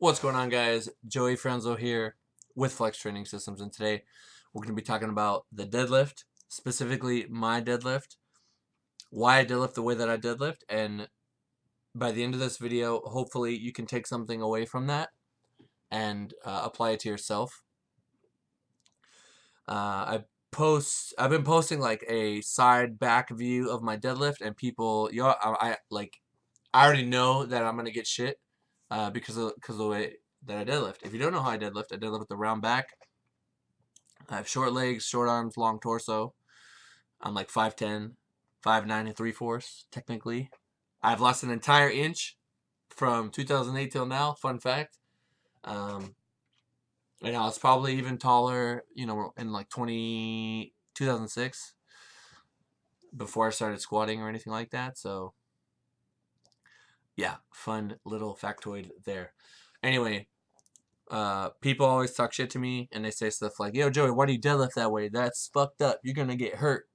What's going on, guys? Joey Franzo here with Flex Training Systems, and today we're going to be talking about the deadlift, specifically my deadlift, why I deadlift the way that I deadlift, and by the end of this video, hopefully you can take something away from that and apply it to yourself. I've been posting like a side back view of my deadlift, and people, I already know that I'm gonna get shit because of the way that I deadlift. If you don't know how I deadlift with the round back. I have short legs, short arms, long torso. I'm like 5'10", 5'9", and 3/4 technically. I've lost an entire inch from 2008 till now. Fun fact. Um, and I was probably even taller, in like 2006 before I started squatting or anything like that. So yeah, fun little factoid there. Anyway, people always talk shit to me and they say stuff like, "Yo, Joey, why do you deadlift that way? That's fucked up. You're gonna get hurt."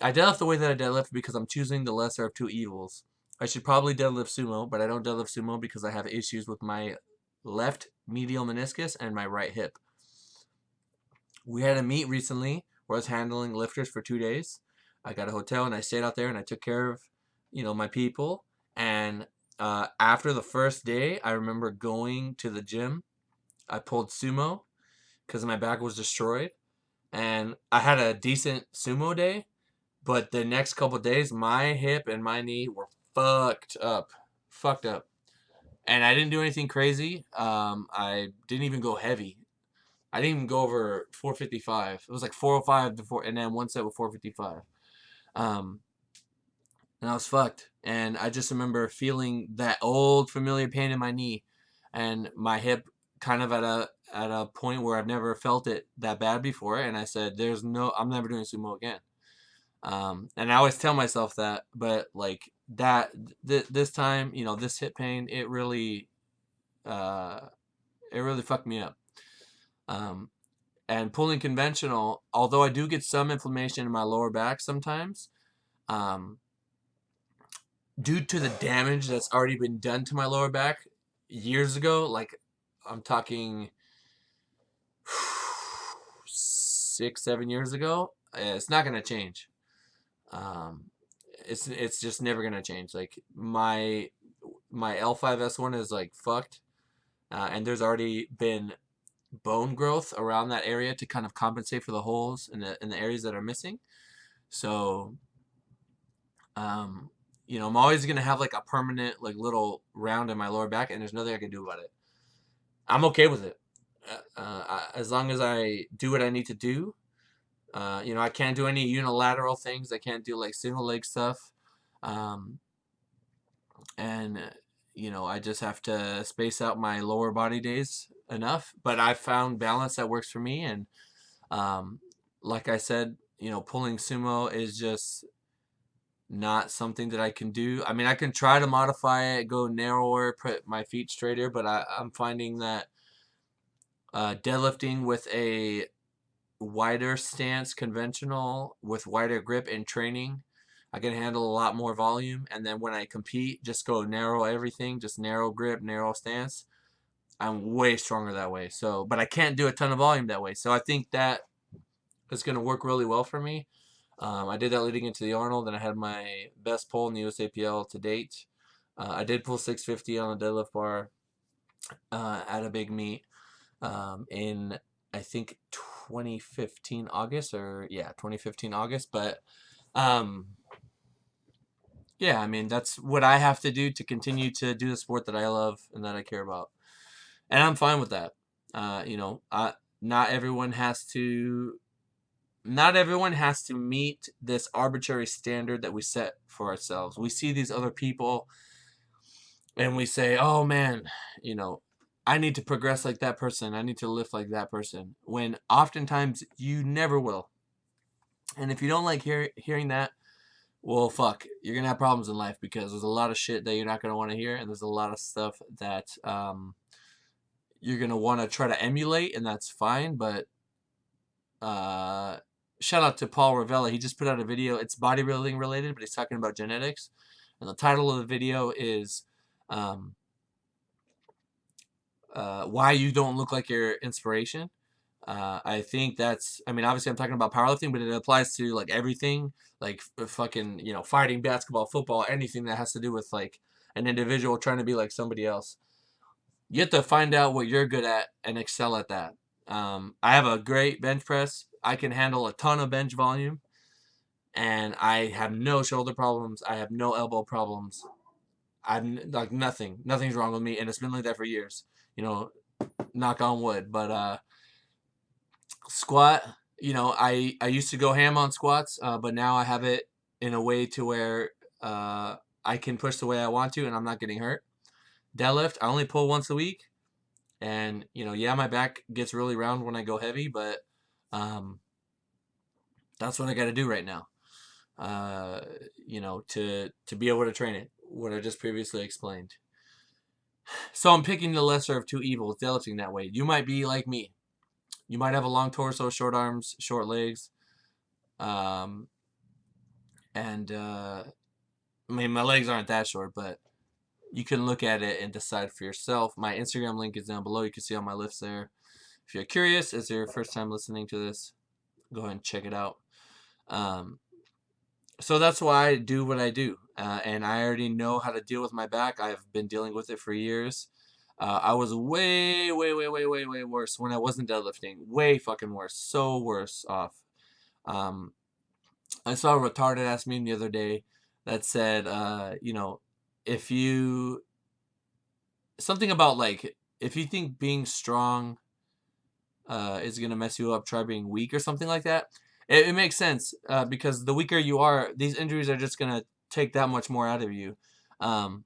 I deadlift the way that I deadlift because I'm choosing the lesser of two evils. I should probably deadlift sumo, but I don't deadlift sumo because I have issues with my left medial meniscus and my right hip. We had a meet recently where I was handling lifters for 2 days. I got a hotel and I stayed out there and I took care of, my people. And after the first day, I remember going to the gym. I pulled sumo because my back was destroyed. And I had a decent sumo day. But the next couple days, my hip and my knee were fucked up. Fucked up. And I didn't do anything crazy. I didn't even go heavy. I didn't even go over 455. It was like 405 to 4, and then one set with 455. Um, and I was fucked. And I just remember feeling that old familiar pain in my knee, and my hip kind of at a point where I've never felt it that bad before. And I said, I'm never doing sumo again. And I always tell myself that, but like this time, this hip pain, uh, it really fucked me up. Um, and pulling conventional, although I do get some inflammation in my lower back sometimes, um, due to the damage that's already been done to my lower back years ago, like I'm talking 6, 7 years ago, it's not gonna change. Um, it's just never gonna change. Like my L5S1 is like fucked, and there's already been bone growth around that area to kind of compensate for the holes in the areas that are missing. So, um, I'm always gonna have like a permanent like little round in my lower back, and there's nothing I can do about it. I'm okay with it, as long as I do what I need to do. I can't do any unilateral things. I can't do like single leg stuff. Um, and I just have to space out my lower body days enough. But I found balance that works for me, and um, like I said, pulling sumo is just not something that I can do. I mean, I can try to modify it, go narrower, put my feet straighter, but I'm finding that deadlifting with a wider stance, conventional, with wider grip and training, I can handle a lot more volume. And then when I compete, just go narrow everything, just narrow grip, narrow stance. I'm way stronger that way. So, but I can't do a ton of volume that way. So I think that is going to work really well for me. I did that leading into the Arnold, and I had my best pull in the USAPL to date. I did pull 650 on a deadlift bar at a big meet in, I think, 2015 August, or yeah, 2015 August. But um, yeah, I mean, that's what I have to do to continue to do the sport that I love and that I care about, and I'm fine with that. Not everyone has to. Not everyone has to meet this arbitrary standard that we set for ourselves. We see these other people and we say, "Oh man, you know, I need to progress like that person. I need to lift like that person." When oftentimes you never will. And if you don't like hearing that, well, fuck, you're gonna have problems in life because there's a lot of shit that you're not gonna want to hear, and there's a lot of stuff that you're gonna want to try to emulate, and that's fine. But uh, shout out to Paul Ravella. He just put out a video. It's bodybuilding related, but he's talking about genetics, and the title of the video is. Um, why you don't look like your inspiration. I think that's, I mean, obviously I'm talking about powerlifting, but it applies to like everything, like fucking, fighting, basketball, football, anything that has to do with like an individual trying to be like somebody else. You have to find out what you're good at and excel at that. I have a great bench press. I can handle a ton of bench volume, and I have no shoulder problems. I have no elbow problems. I'm like nothing. Nothing's wrong with me, and it's been like that for years. You know, knock on wood. But squat, I used to go ham on squats, but now I have it in a way to where I can push the way I want to, and I'm not getting hurt. Deadlift, I only pull once a week, and yeah, my back gets really round when I go heavy, but um, that's what I got to do right now. To be able to train it, what I just previously explained. So I'm picking the lesser of two evils, deadlifting that way. You might be like me. You might have a long torso, short arms, short legs, um, and I mean my legs aren't that short, but you can look at it and decide for yourself. My Instagram link is down below. You can see all my lifts there. If you're curious, is your first time listening to this, go ahead and check it out. Um, so that's why I do what I do, and I already know how to deal with my back. I've been dealing with it for years. I was way, way, way, way, way, way worse when I wasn't deadlifting. Way fucking worse. So worse off. Um, I saw a retarded ass meme the other day that said, if you something about like if you think being strong is gonna mess you up, try being weak or something like that. It makes sense because the weaker you are, these injuries are just gonna take that much more out of you. Um,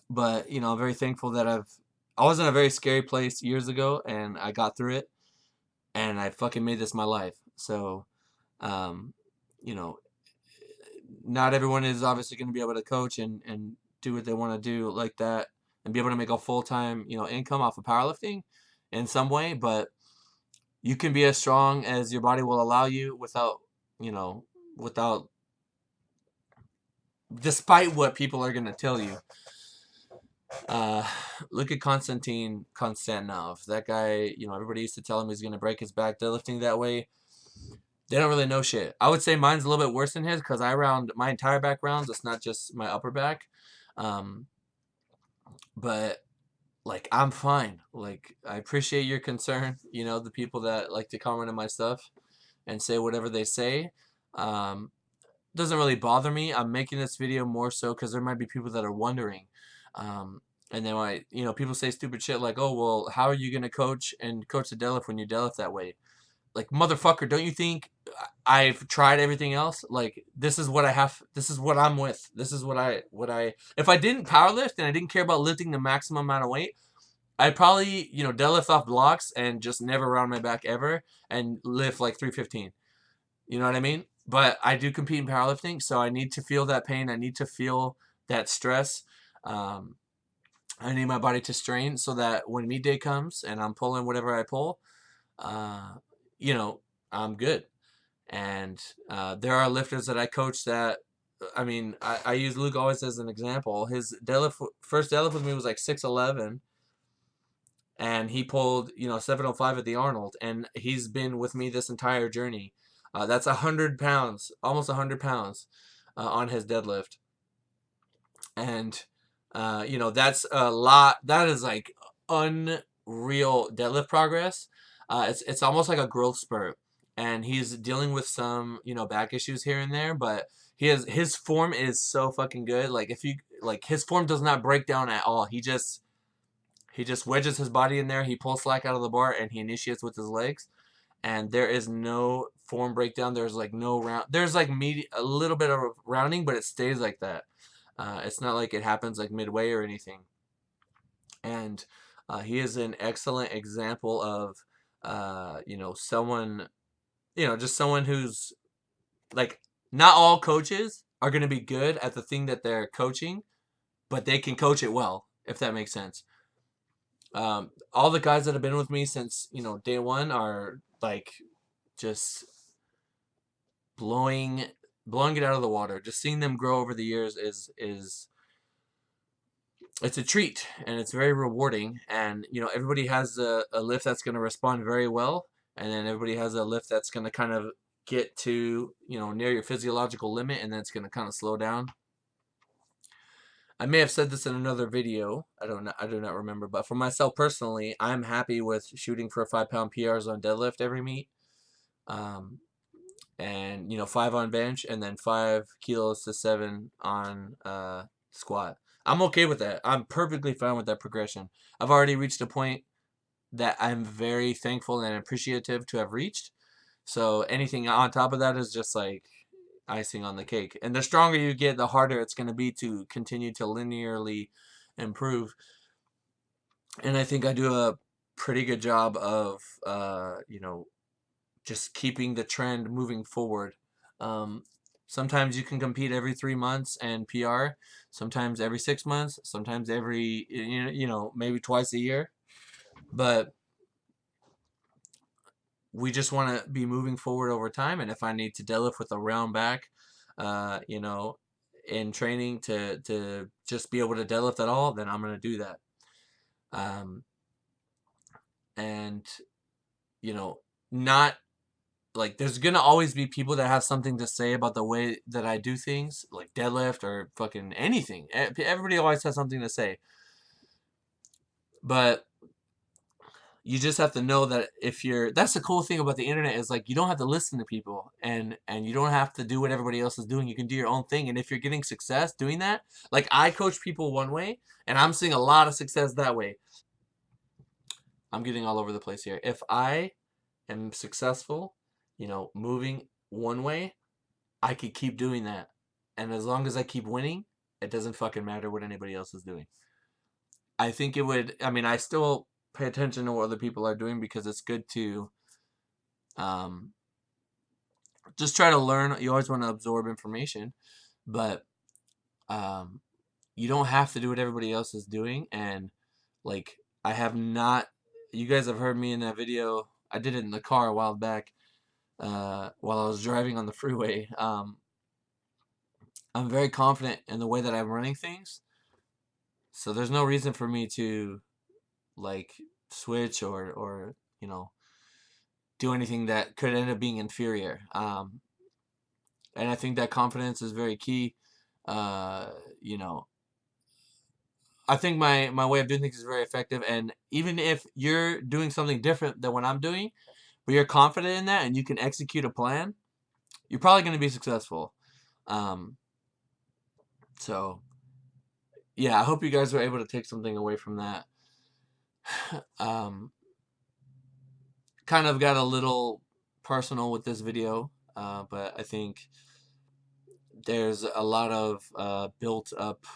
but I'm very thankful that I was in a very scary place years ago, and I got through it, and I fucking made this my life. So, um, you know, not everyone is obviously going to be able to coach and do what they want to do like that and be able to make a full-time income off of powerlifting in some way, but you can be as strong as your body will allow you you know without despite what people are going to tell you. uh Look at Konstantinov. That guy, everybody used to tell him he's going to break his back deadlifting that way. They don't really know shit. I would say mine's a little bit worse than his because I round my entire back rounds. It's not just my upper back. Um, but like I'm fine. Like I appreciate your concern. The people that like to comment on my stuff and say whatever they say. Doesn't really bother me. I'm making this video more so because there might be people that are wondering. And they might, people say stupid shit like, oh, well, how are you going to coach the deadlift when you deadlift that way? Like, motherfucker, don't you think I've tried everything else? Like, this is what I have. This is what I'm with. This is if I didn't powerlift and I didn't care about lifting the maximum amount of weight, I'd probably, deadlift off blocks and just never round my back ever and lift like 315. You know what I mean? But I do compete in powerlifting, so I need to feel that pain. I need to feel that stress. Um, I need my body to strain so that when meet day comes and I'm pulling whatever I pull, uh, you know, I'm good. And there are lifters that I coach that, I mean, I use Luke always as an example. His first deadlift with me was like 6'11", and he pulled 705 at the Arnold, and he's been with me this entire journey. That's 100 pounds, almost 100 pounds on his deadlift, and that's a lot. That is like unreal deadlift progress. It's almost like a growth spurt, and he's dealing with some back issues here and there, but his form is so fucking good. Like if you like his form does not break down at all. He just wedges his body in there. He pulls slack out of the bar and he initiates with his legs. And there is no form breakdown. There's like no round. There's like a little bit of rounding, but it stays like that. It's not like it happens like midway or anything. And he is an excellent example of, someone, just someone who's like, not all coaches are going to be good at the thing that they're coaching, but they can coach it well, if that makes sense. All the guys that have been with me since day one are like just blowing it out of the water. Just seeing them grow over the years is it's a treat and it's very rewarding. And everybody has a lift that's going to respond very well, and then everybody has a lift that's going to kind of get to near your physiological limit, and then it's going to kind of slow down. I may have said this in another video. I do not remember, but for myself personally, I'm happy with shooting for 5-pound PRs on deadlift every meet. And 5 on bench, and then 5 kilos to 7 on squat. I'm okay with that. I'm perfectly fine with that progression. I've already reached a point that I'm very thankful and appreciative to have reached. So anything on top of that is just like icing on the cake. And the stronger you get, the harder it's going to be to continue to linearly improve. And I think I do a pretty good job of just keeping the trend moving forward. Sometimes you can compete every 3 months and PR. Sometimes every 6 months. Sometimes every maybe twice a year. But we just want to be moving forward over time. And if I need to deadlift with a round back, in training to just be able to deadlift at all, then I'm gonna do that. And not like there's gonna always be people that have something to say about the way that I do things, like deadlift or fucking anything. Everybody always has something to say, but you just have to know that that's the cool thing about the internet, is like you don't have to listen to people, and you don't have to do what everybody else is doing. You can do your own thing, and if you're getting success doing that, like I coach people one way, and I'm seeing a lot of success that way. I'm getting all over the place here. If I am successful, moving one way, I could keep doing that. And as long as I keep winning, it doesn't fucking matter what anybody else is doing. I think it would, I mean, I still pay attention to what other people are doing because it's good to just try to learn. You always want to absorb information, but you don't have to do what everybody else is doing. And like, I have not, you guys have heard me in that video. I did it in the car a while back while I was driving on the freeway. I'm very confident in the way that I'm running things. So there's no reason for me to like switch or do anything that could end up being inferior. And I think that confidence is very key. You know, I think my way of doing things is very effective. And even if you're doing something different than what I'm doing, but you're confident in that and you can execute a plan, you're probably going to be successful. Um, so yeah, I hope you guys were able to take something away from that. Um, kind of got a little personal with this video, but I think there's a lot of built up,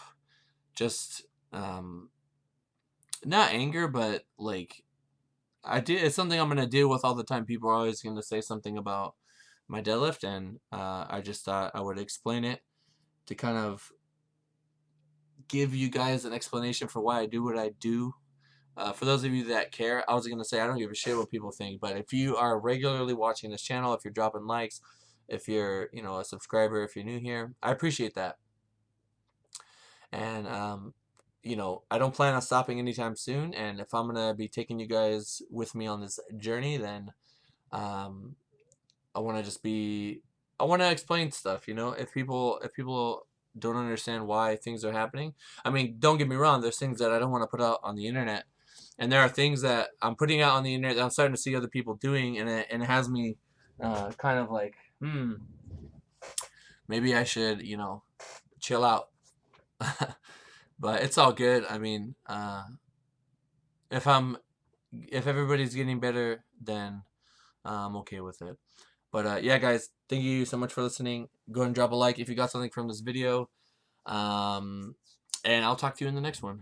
just not anger, but like it's something I'm gonna deal with all the time. People are always gonna say something about my deadlift, and I just thought I would explain it to kind of give you guys an explanation for why I do what I do. For those of you that care, I was going to say I don't give a shit what people think, but if you are regularly watching this channel, if you're dropping likes, if you're a subscriber, if you're new here, I appreciate that. And I don't plan on stopping anytime soon. And if I'm gonna be taking you guys with me on this journey, then I want to I want to explain stuff. If people don't understand why things are happening, I mean, don't get me wrong. There's things that I don't want to put out on the internet, and there are things that I'm putting out on the internet that I'm starting to see other people doing, and it has me kind of like, maybe I should chill out. But it's all good. I mean, if everybody's getting better, then I'm okay with it. But yeah, guys, thank you so much for listening. Go ahead and drop a like if you got something from this video. And I'll talk to you in the next one.